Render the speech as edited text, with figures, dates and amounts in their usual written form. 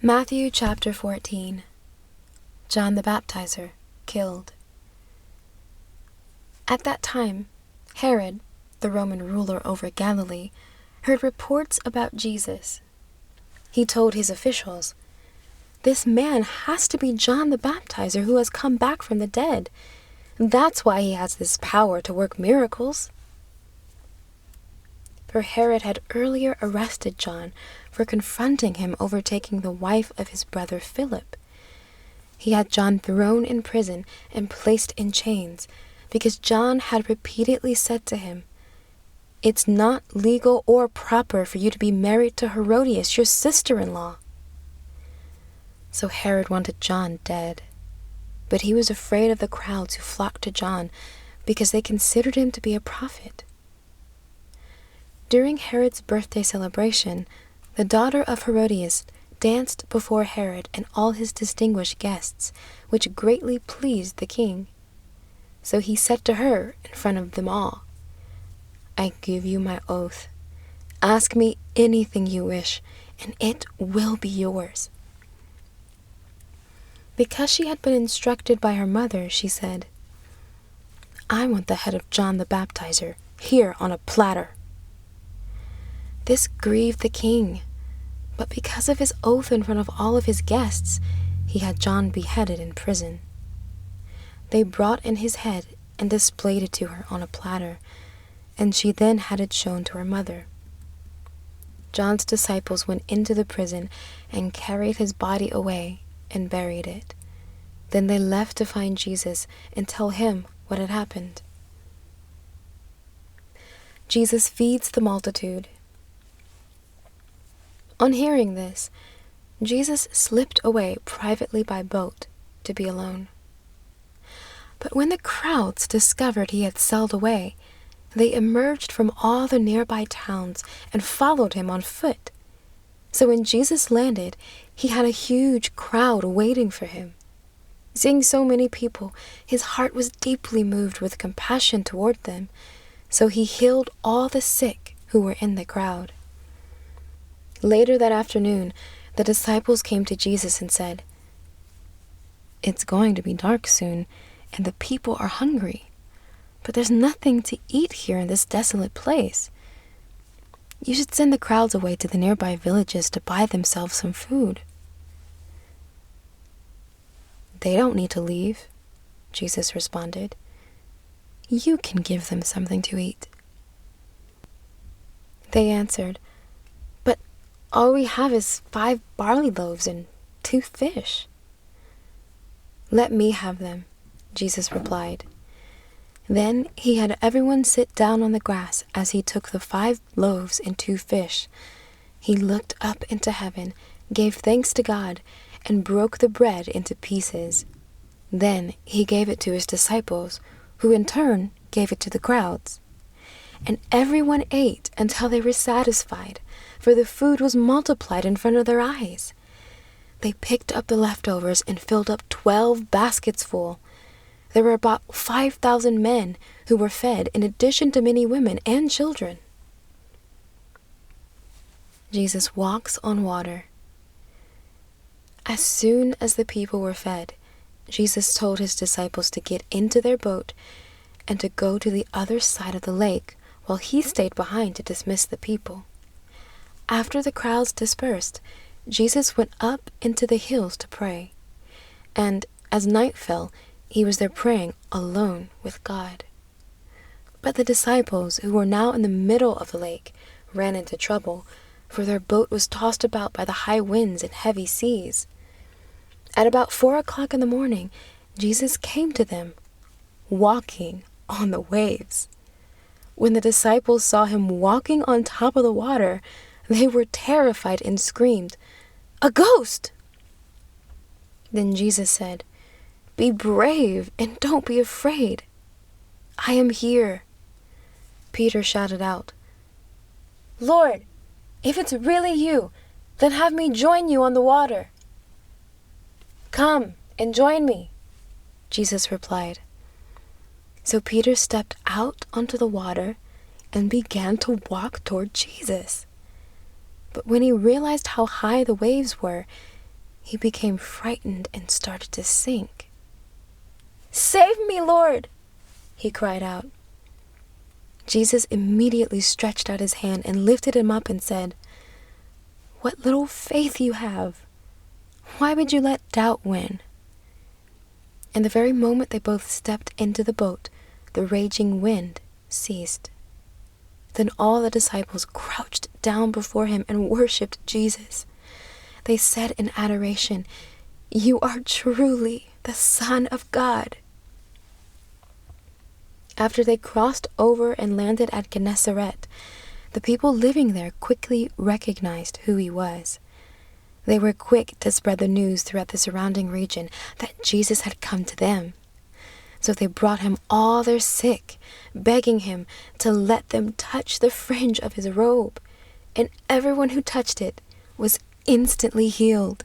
Matthew chapter 14. John the Baptizer killed. At that time, Herod, the Roman ruler over Galilee, heard reports about Jesus. He told his officials, "This man has to be John the Baptizer who has come back from the dead. That's why he has this power to work miracles." For Herod had earlier arrested John for confronting him over taking the wife of his brother Philip. He had John thrown in prison and placed in chains because John had repeatedly said to him, "It's not legal or proper for you to be married to Herodias, your sister-in-law." So Herod wanted John dead, but he was afraid of the crowds who flocked to John because they considered him to be a prophet. During Herod's birthday celebration, the daughter of Herodias danced before Herod and all his distinguished guests, which greatly pleased the king. So he said to her in front of them all, "I give you my oath. Ask me anything you wish, and it will be yours." Because she had been instructed by her mother, she said, "I want the head of John the Baptizer, here on a platter." This grieved the king, but because of his oath in front of all of his guests, he had John beheaded in prison. They brought in his head and displayed it to her on a platter, and she then had it shown to her mother. John's disciples went into the prison and carried his body away and buried it. Then they left to find Jesus and tell him what had happened. Jesus feeds the multitude. On hearing this, Jesus slipped away privately by boat to be alone. But when the crowds discovered he had sailed away, they emerged from all the nearby towns and followed him on foot. So when Jesus landed, he had a huge crowd waiting for him. Seeing so many people, his heart was deeply moved with compassion toward them, so he healed all the sick who were in the crowd. Later that afternoon, the disciples came to Jesus and said, "It's going to be dark soon, and the people are hungry, but there's nothing to eat here in this desolate place. You should send the crowds away to the nearby villages to buy themselves some food." "They don't need to leave," Jesus responded. "You can give them something to eat." They answered, "But all we have is 5 barley loaves and 2 fish." "Let me have them," Jesus replied. Then he had everyone sit down on the grass as he took the 5 loaves and 2 fish. He looked up into heaven, gave thanks to God, and broke the bread into pieces. Then he gave it to his disciples, who in turn gave it to the crowds. And everyone ate until they were satisfied, for the food was multiplied in front of their eyes. They picked up the leftovers and filled up 12 baskets full. There were about 5,000 men who were fed, in addition to many women and children. Jesus walks on water. As soon as the people were fed, Jesus told his disciples to get into their boat and to go to the other side of the lake, while he stayed behind to dismiss the people. After the crowds dispersed, Jesus went up into the hills to pray. And as night fell, he was there praying alone with God. But the disciples, who were now in the middle of the lake, ran into trouble, for their boat was tossed about by the high winds and heavy seas. At about 4 o'clock in the morning, Jesus came to them, walking on the waves. When the disciples saw him walking on top of the water, they were terrified and screamed, "A ghost!" Then Jesus said, "Be brave and don't be afraid. I am here." Peter shouted out, "Lord, if it's really you, then have me join you on the water." "Come and join me," Jesus replied. So Peter stepped out onto the water and began to walk toward Jesus. But when he realized how high the waves were, he became frightened and started to sink. "Save me, Lord!" he cried out. Jesus immediately stretched out his hand and lifted him up and said, "What little faith you have! Why would you let doubt win?" And the very moment they both stepped into the boat, the raging wind ceased. Then all the disciples crouched down before him and worshipped Jesus. They said in adoration, "You are truly the Son of God." After they crossed over and landed at Gennesaret, the people living there quickly recognized who he was. They were quick to spread the news throughout the surrounding region that Jesus had come to them. So they brought him all their sick, begging him to let them touch the fringe of his robe, and everyone who touched it was instantly healed.